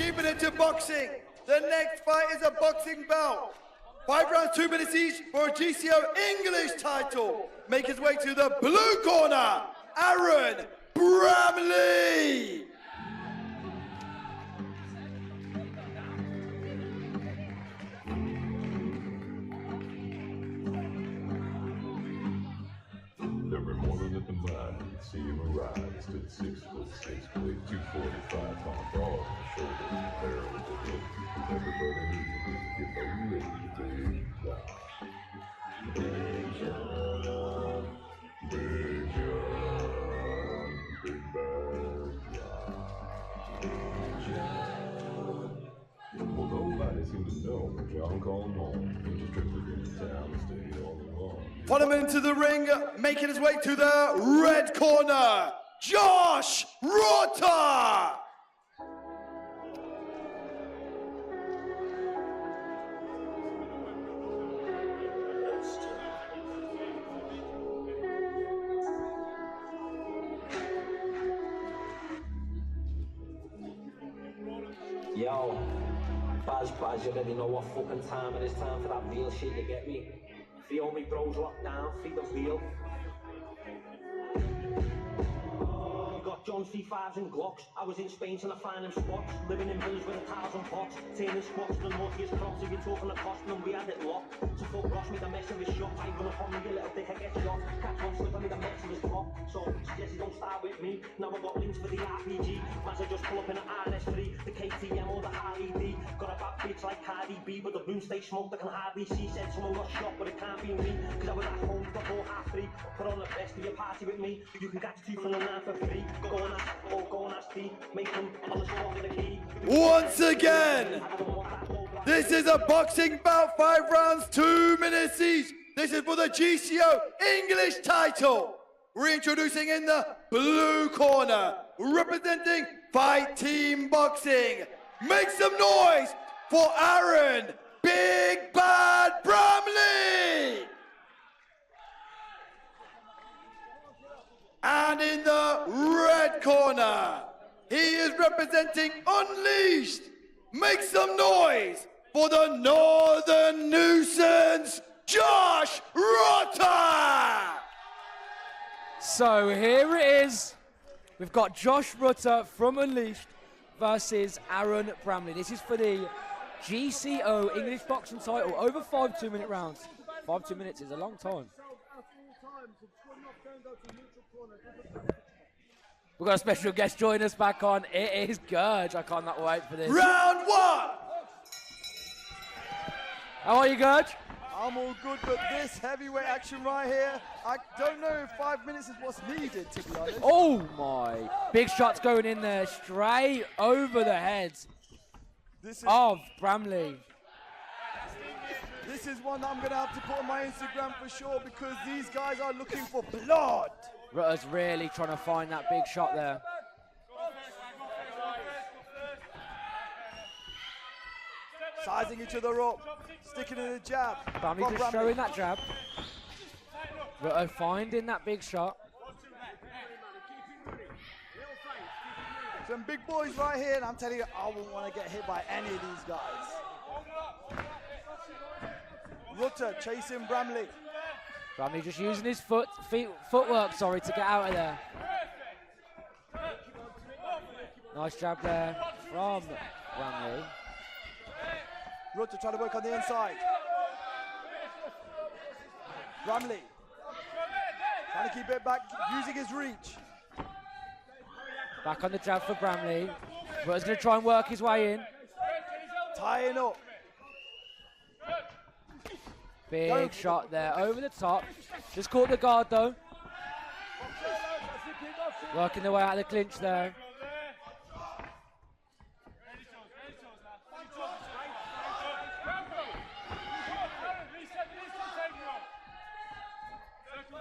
Keeping it to boxing. The next fight is a boxing bout. 5 rounds, 2 minutes each for a GCO English title. Make his way to the blue corner, Aaron Bramley. Every morning at the mine, see him arrive. Stood 6'6", weighed 245 pounds, broad on the shoulders, barrel at the hip. Everybody needs to get ready to die. Big John, Big John, Big Bad John. Well, nobody seemed to know John called home. He just drifted into town and stayed all alone. Follow him into the ring, making his way to the red corner, Josh Rutter. Yo, Baz, you already know what fucking time it is. Time for that real shit, you get me? The only bros locked down, feed the real. You got John C5s and Glocks. I was in Spain trying to find them spots. Living in villas with 1,000 pots. Turning squats to the naughtiest crops. If you're talking the cost, then we had it locked. So fuck Ross, made a mess of his shop. I ain't gonna come with your little dick, I get you off. Catch one slip, I made a mess of his top. So suggest you don't start with me. Now I got links for the RPG. Might I just pull up in an RS3, the KTM or the Harley D. Got a bad bitch like Cardi B, but the room stays smoked, I can hardly see. Said someone got shot, but it can't be me. Cause I was at home before 3:30. Put on the best of your party with me. You can catch 2 from the 9 for free. Go and ask, or go and ask D. Make them on the spot with the key. Once again, this is a boxing bout, 5 rounds, 2 minutes each. This is for the GCO English title. Reintroducing in the blue corner, representing Fight Team Boxing. Make some noise for Aaron Big Bad Bramley. And in the red corner, he is representing Unleashed. Make some noise for the Northern Nuisance, Josh Rutter. So here it is. We've got Josh Rutter from Unleashed versus Aaron Bramley. This is for the GCO English boxing title. Over 5 2-minute rounds. 5 2 minutes is a long time. We've got a special guest join us back on. It is Gurge. I cannot wait for this. Round 1. How are you, Gurge? I'm all good, but this heavyweight action right here, I don't know if 5 minutes is what's needed, to be honest. Oh my. Big shots going in there, straight over the heads of Bramley. This is one that I'm going to have to put on my Instagram for sure, because these guys are looking for blood. Rutter's really trying to find that big shot there. Sizing each other up, sticking in the jab. Bramley just showing that jab. Rutter finding that big shot. Some big boys right here, and I'm telling you, I wouldn't want to get hit by any of these guys. Rutter chasing Bramley. Bramley just using his footwork, to get out of there. Nice jab there from Bramley. Rutter trying to work on the inside. Bramley trying to keep it back, using his reach. Back on the jab for Bramley. Rutter's going to try and work his way in. Tying up. Big shot there, over the top. Just caught the guard though. Working the way out of the clinch there.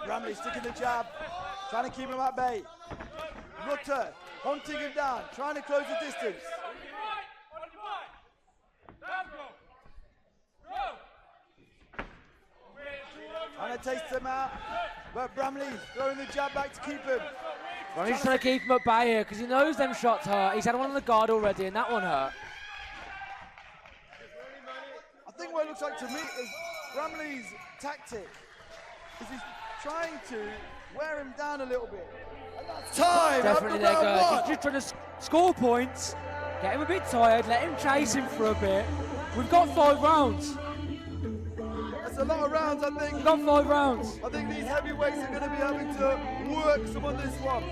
Bramley sticking the jab, trying to keep him at bay. Rutter hunting him down, trying to close the distance. Trying to taste him out, but Bramley throwing the jab back to keep him. Bramley's trying to keep him at bay here because he knows them shots hurt. He's had one on the guard already and that one hurt. Bramley's tactic is he's trying to wear him down a little bit. Time Definitely after there round goes. one. He's just trying to score points, get him a bit tired, let him chase him for a bit. We've got 5 rounds. That's a lot of rounds, I think. We've got 5 rounds. I think these heavyweights are going to be having to work some on this one.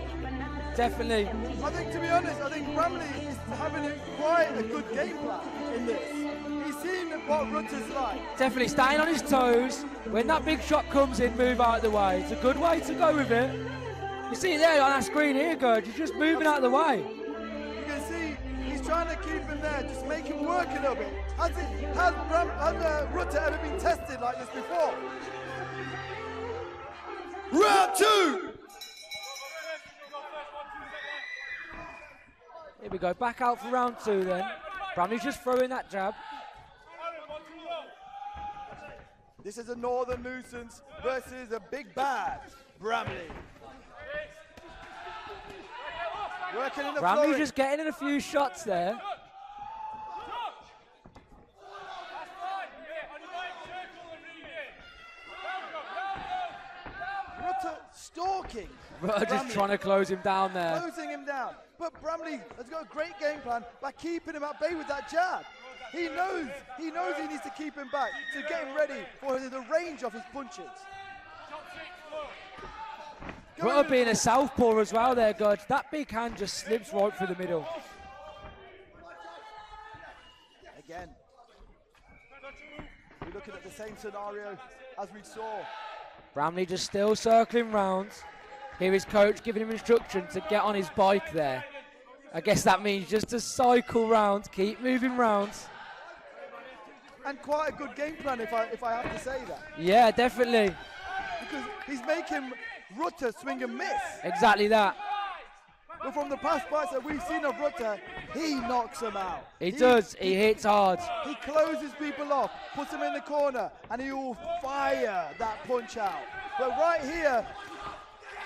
Definitely. I think, to be honest, I think Bramley is having quite a good game plan in this. He's seen what Rutter's like. Definitely staying on his toes. When that big shot comes in, move out of the way. It's a good way to go with it. You see it there on our screen here, Gurge. He's just moving out of the way. You can see he's trying to keep him there, just make him work a little bit. Has Rutter ever been tested like this before? Round 2. Here we go, back out for round 2 then. Bramley's just throwing that jab. This is a Northern Nuisance versus a big bad Bramley. Working in the Bramley flurry. just getting in a few shots there. Rutter stalking. Rutter just Bramley, trying to close him down there. closing him down. But Bramley has got a great game plan by keeping him at bay with that jab. He knows he needs to keep him back to get him ready for the range of his punches. Rutter being a southpaw as well there, Gudge. That big hand just slips right through the middle. Again, we're looking at the same scenario as we saw. Bramley just still circling round. Here his coach giving him instruction to get on his bike there. I guess that means just to cycle round, keep moving round. And quite a good game plan, if I have to say that. Yeah, definitely. Because he's making Rutter swing and miss. Exactly that. But from the past fights that we've seen of Rutter, he knocks them out. He does, he hits hard. He closes people off, puts them in the corner, and he will fire that punch out. But right here,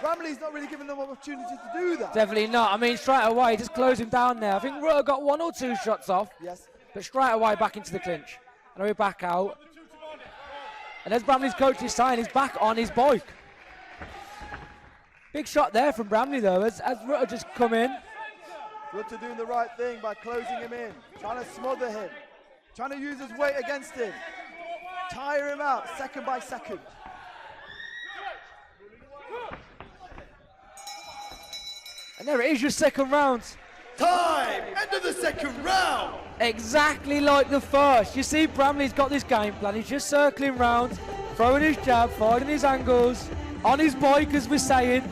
Bramley's not really giving them opportunity to do that. Definitely not. I mean, straight away, just close him down there. I think Rutter got 1 or 2 shots off, Yes. but straight away back into the clinch. And we're back out. And as Bramley's coach is saying, he's back on his bike. Big shot there from Bramley though, as Rutter just come in. Rutter doing the right thing by closing him in, trying to smother him, trying to use his weight against him, tire him out second by second. And there it is, your second round. Time. End of the second round. Exactly like the first. You see, Bramley's got this game plan. He's just circling round, throwing his jab, finding his angles, on his bike, as we're saying.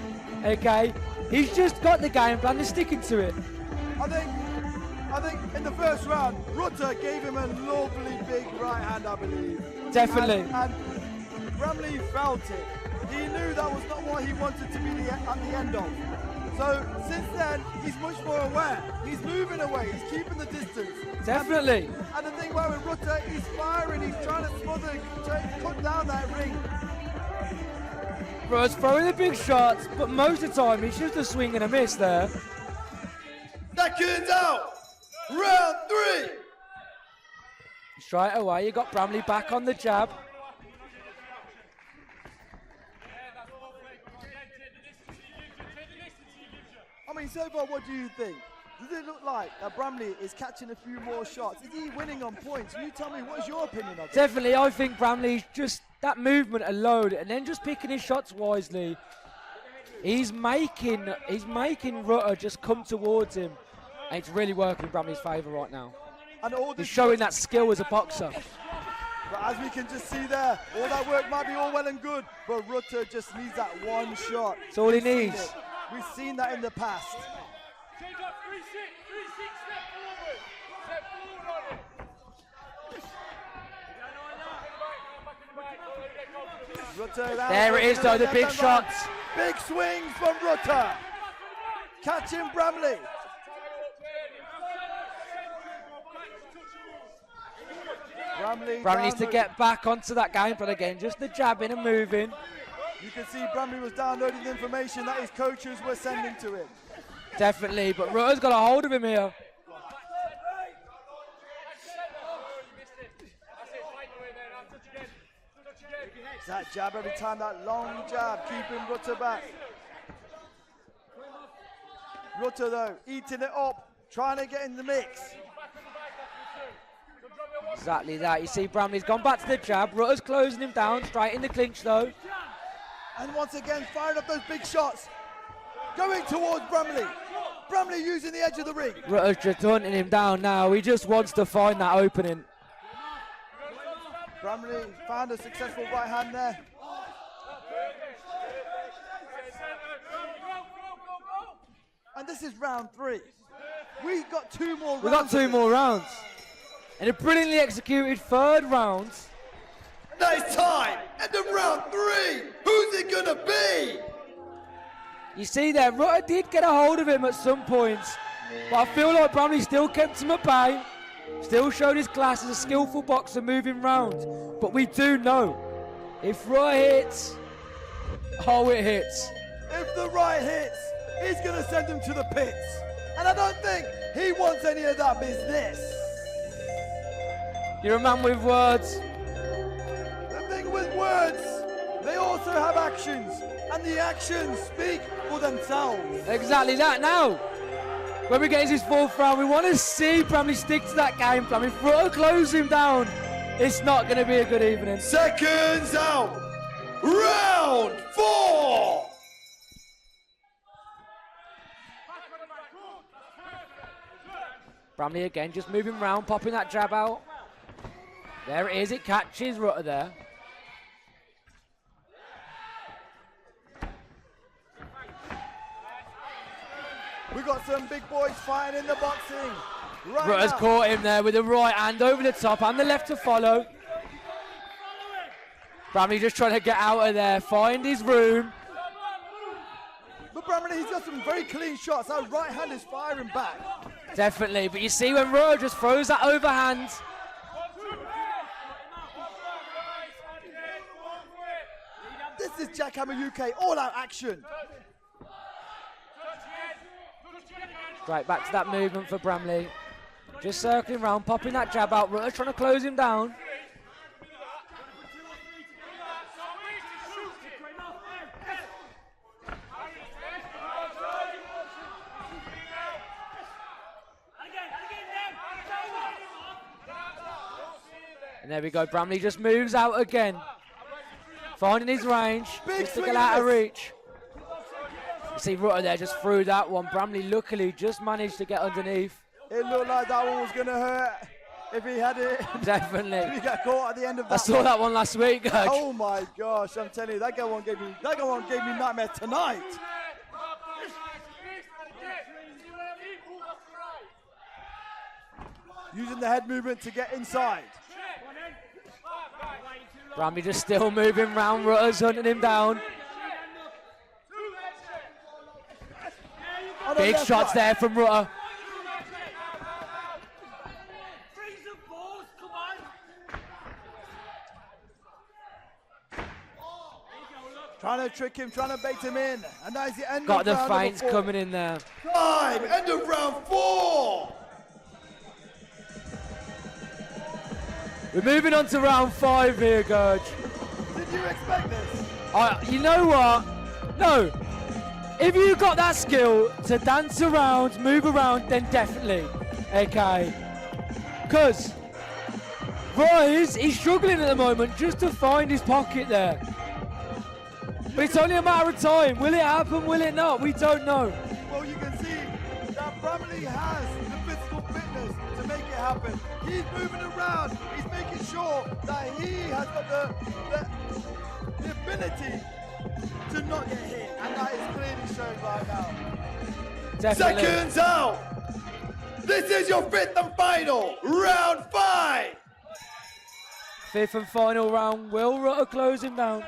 Okay, he's just got the game plan. He's sticking to it. I think in the first round, Rutter gave him a lovely big right hand, I believe. Definitely. And Bramley felt it. He knew that was not what he wanted to be at the end of. So since then, he's much more aware. He's moving away. He's keeping the distance. Definitely. And the thing about with Rutter, he's firing. He's trying to smother, trying to cut down that ring. Rutter's throwing the big shots, but most of the time he's just a swing and a miss there. Seconds out. Round 3. Straight away, you got Bramley back on the jab. I mean, so far, what do you think? Does it look like that Bramley is catching a few more shots? Is he winning on points? You tell me, what is your opinion of it? Definitely, I think Bramley's just that movement alone, and then just picking his shots wisely. He's making Rutter just come towards him, and it's really working in Bramley's favour right now. And all He's showing that skill as a boxer. But as we can just see there, all that work might be all well and good, but Rutter just needs that one shot. That's all he We've seen needs. it. We've seen that in the past. Rutter down, There it is though, the big shots. Big swings from Rutter. Catching Bramley. Bramley needs to get back onto that game plan again, just the jabbing and moving. You can see Bramley was downloading the information that his coaches were sending to him. Definitely, but Rutter's got a hold of him here. that jab every time, that long jab, keeping Rutter back. Rutter though, eating it up, trying to get in the mix. Exactly that. You see Bramley's gone back to the jab. Rutter's closing him down, straight in the clinch though. And once again, firing up those big shots. Going towards Bramley. Bramley using the edge of the ring. Rutter's just hunting him down now. He just wants to find that opening. Bramley found a successful right hand there. And this is round 3. We got 2 more rounds. We got 2 more rounds. And a brilliantly executed 3rd round. Now it's time. End of round 3. Who's it gonna be? You see there, Rutter did get a hold of him at some points. But I feel like Bramley still kept him at bay. Still showed his class as a skillful boxer moving round. But we do know, if Rutter hits, oh it hits. If the right hits, he's going to send him to the pits. And I don't think he wants any of that business. You're a man with words. The thing with words, they also have actions. And the actions speak for themselves. Exactly that. Now, when we get into his 4th round, we want to see Bramley stick to that game plan. If Rutter closes him down, it's not going to be a good evening. Seconds out. Round 4. Bramley again, just moving round, popping that jab out. There it is, it catches Rutter there. We got some big boys fighting in the boxing. Right Rutter's now. caught him there with the right hand over the top and the left to follow. Bramley just trying to get out of there, find his room. But Bramley, he's got some very clean shots. That right hand is firing back. Definitely, but you see when Rutter just throws that overhand. This is JackHammer UK, all out action. Right back to that movement for Bramley. Just circling round, popping that jab out. Rutter trying to close him down. And there we go, Bramley just moves out again. Finding his range, just to get out of reach. You see Rutter there just threw that one. Bramley luckily just managed to get underneath. It looked like that one was going to hurt if he had it. Definitely. If he got caught at the end of that. I saw that one last week, Gurge. Oh my gosh, I'm telling you, that one gave me nightmare tonight. Using the head movement to get inside. Bramley just still moving round. Rutter's hunting him down. Big shots there from Rutter. Trying to trick him, trying to bait him in. And that is the end Got of the round feints number 4. coming in there. Time. End of round 4. We're moving on to round 5 here, Gurge. Did you expect this? You know what? No. If you got that skill to dance around, move around, then definitely. Okay. Because he's struggling at the moment just to find his pocket there. But it's only a matter of time. Will it happen? Will it not? We don't know. Well, you can see that Bramley has the physical fitness to make it happen. He's moving around. He's making sure that he has got the ability to not get hit. And that is clearly shown right now. Definitely. Seconds out. This is your 5th and final round 5. 5th and final round. Will Rutter close him down?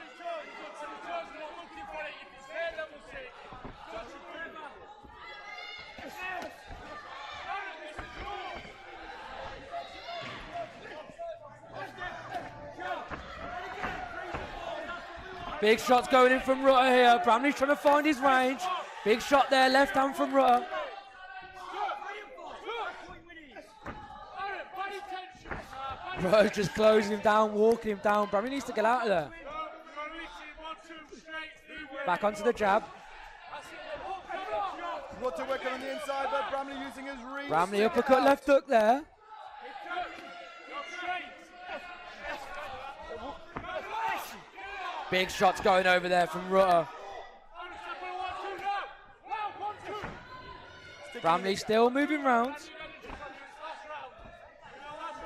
Big shots going in from Rutter here. Bramley's trying to find his range. Big shot there, left hand from Rutter. Rutter's just closing him down, walking him down. Bramley needs to get out of there. Back onto the jab. Rutter working on the inside, but Bramley using his reach. Bramley uppercut, left hook there. Big shots going over there from Rutter. Bramley still moving round.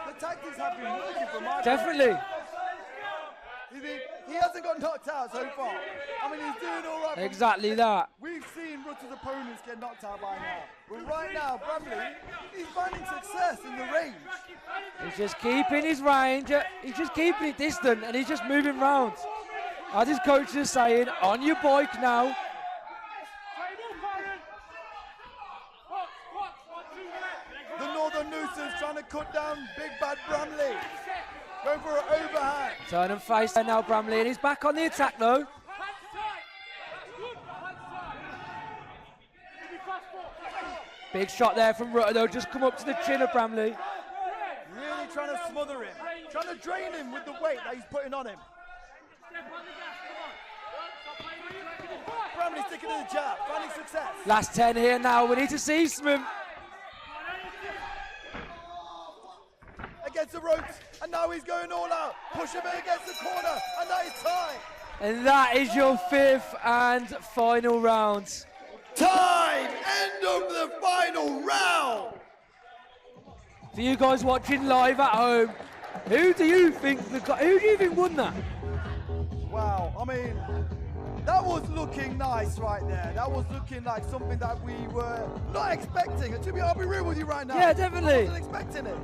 The tactics have been working for Mark. Definitely. He hasn't got knocked out so far. I mean, he's doing all right. Exactly that. We've seen Rutter's opponents get knocked out by now. But right now, Bramley, he's finding success in the range. He's just keeping his range. He's just keeping it distant, and he's just moving round. As his coach is saying, on your bike now. The Northern Nuisance trying to cut down big bad Bramley. Going for an overhand. Turn and face there now, Bramley, and he's back on the attack though. Big shot there from Rutter though, just come up to the chin of Bramley. Really trying to smother him. Trying to drain him with the weight that he's putting on him. Bramley sticking to the jab, finding success. Last 10 here now, we need to see some. Against the ropes, and now he's going all out. Push him in against the corner, and that is time. And that is your 5th and final round. Time! End of the final round! For you guys watching live at home, who do you think won that? Wow, I mean, that was looking nice right there. That was looking like something that we were not expecting. And I'll be real with you right now. Yeah, definitely. I wasn't expecting it.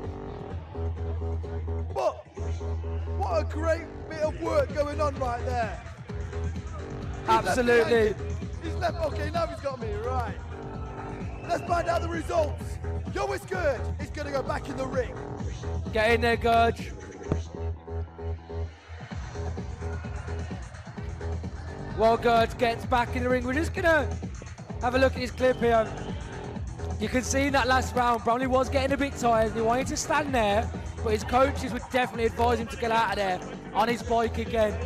But what a great bit of work going on right there. Absolutely. He's left, okay, now he's got me, right. Let's find out the results. Yo, it's good. He's going to go back in the ring. Get in there, Gurge. Well, Gurge gets back in the ring. We're just going to have a look at his clip here. You can see in that last round, Bramley was getting a bit tired. He wanted to stand there, but his coaches would definitely advise him to get out of there on his bike again.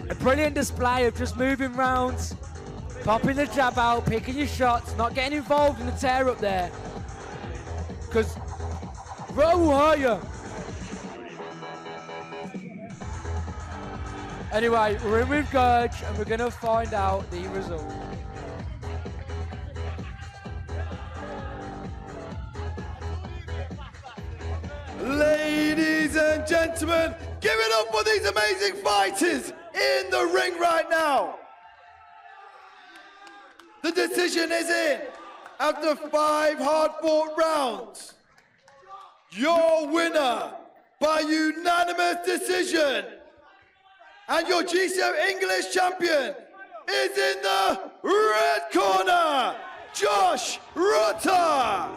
A brilliant display of just moving rounds, popping the jab out, picking your shots, not getting involved in the tear up there. Because Rutter will hurt you. Anyway, we're in with Gurge and we're going to find out the result. Ladies and gentlemen, give it up for these amazing fighters in the ring right now. The decision is in. After 5 hard-fought rounds, your winner by unanimous decision and your GCO English champion is in the red corner, Josh Rutter.